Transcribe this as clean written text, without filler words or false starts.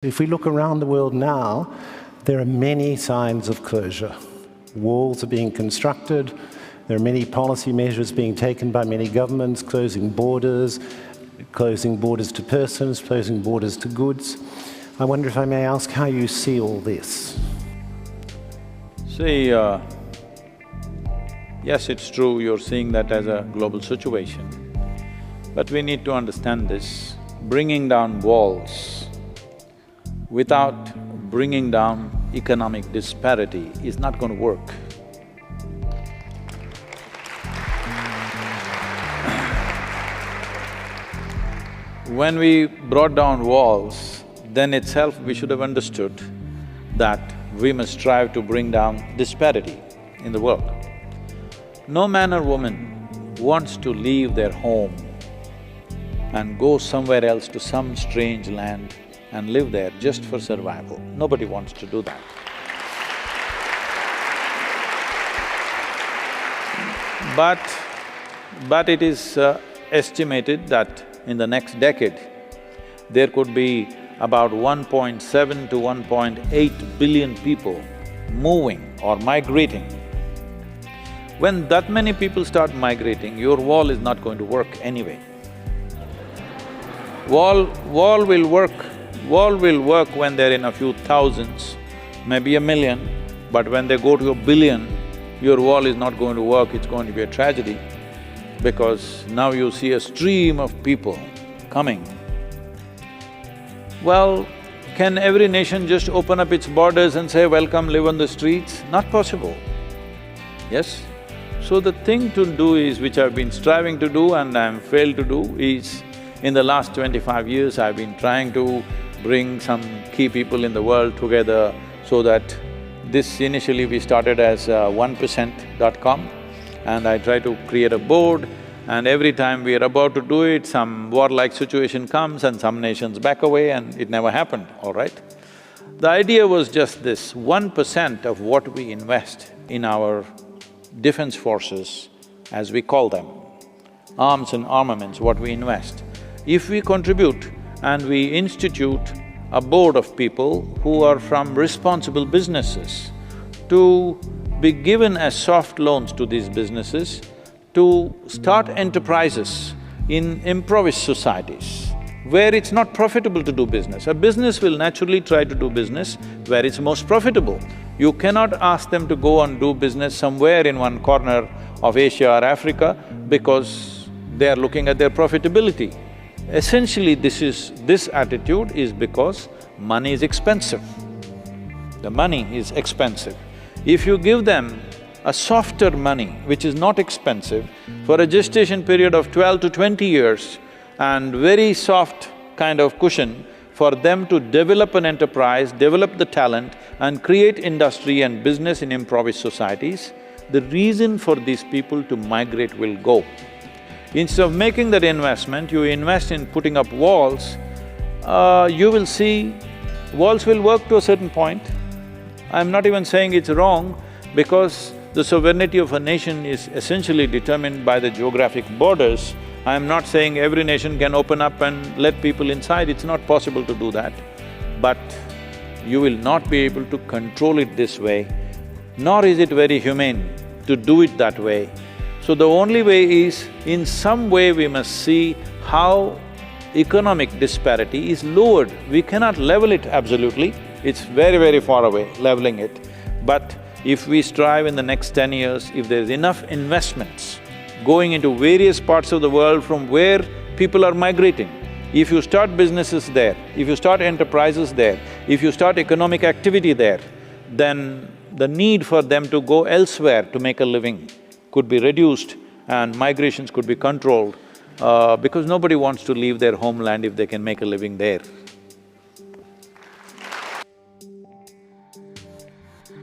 If we look around the world now, there are many signs of closure. Walls are being constructed, there are many policy measures being taken by many governments, closing borders to persons, closing borders to goods. I wonder if I may ask how you see all this. See, yes, it's true, you're seeing that as a global situation. But we need to understand this, bringing down walls without bringing down economic disparity is not going to work. When we brought down walls, then itself we should have understood that we must strive to bring down disparity in the world. No man or woman wants to leave their home and go somewhere else to some strange land and live there just for survival. Nobody wants to do that. But it is estimated that in the next decade, there could be about 1.7 to 1.8 billion people moving or migrating. When that many people start migrating, your wall is not going to work anyway. Wall will work when they're in a few thousands, maybe a million, but when they go to a billion, your wall is not going to work, it's going to be a tragedy, because now you see a stream of people coming. Well, can every nation just open up its borders and say, welcome, live on the streets? Not possible, yes? So the thing to do is, which I've been striving to do and I'm failed to do, is in the last 25 years, I've been trying to bring some key people in the world together so that this initially we started as 1%.com, and I try to create a board, and every time we are about to do it, some warlike situation comes and some nations back away and it never happened, all right? The idea was just this, 1% of what we invest in our defense forces, as we call them, arms and armaments, what we invest, if we contribute and we institute a board of people who are from responsible businesses to be given as soft loans to these businesses to start enterprises in impoverished societies where it's not profitable to do business. A business will naturally try to do business where it's most profitable. You cannot ask them to go and do business somewhere in one corner of Asia or Africa because they are looking at their profitability. Essentially, this attitude is because money is expensive. The money is expensive. If you give them a softer money, which is not expensive, for a gestation period of 12 to 20 years and very soft kind of cushion for them to develop an enterprise, develop the talent and create industry and business in impoverished societies, the reason for these people to migrate will go. Instead of making that investment, you invest in putting up walls, you will see walls will work to a certain point. I'm not even saying it's wrong, because the sovereignty of a nation is essentially determined by the geographic borders. I'm not saying every nation can open up and let people inside, it's not possible to do that. But you will not be able to control it this way, nor is it very humane to do it that way. So the only way is, in some way we must see how economic disparity is lowered. We cannot level it absolutely, it's very, very far away, leveling it. But if we strive in the next 10 years, if there's enough investments going into various parts of the world from where people are migrating, if you start businesses there, if you start enterprises there, if you start economic activity there, then the need for them to go elsewhere to make a living could be reduced and migrations could be controlled, because nobody wants to leave their homeland if they can make a living there.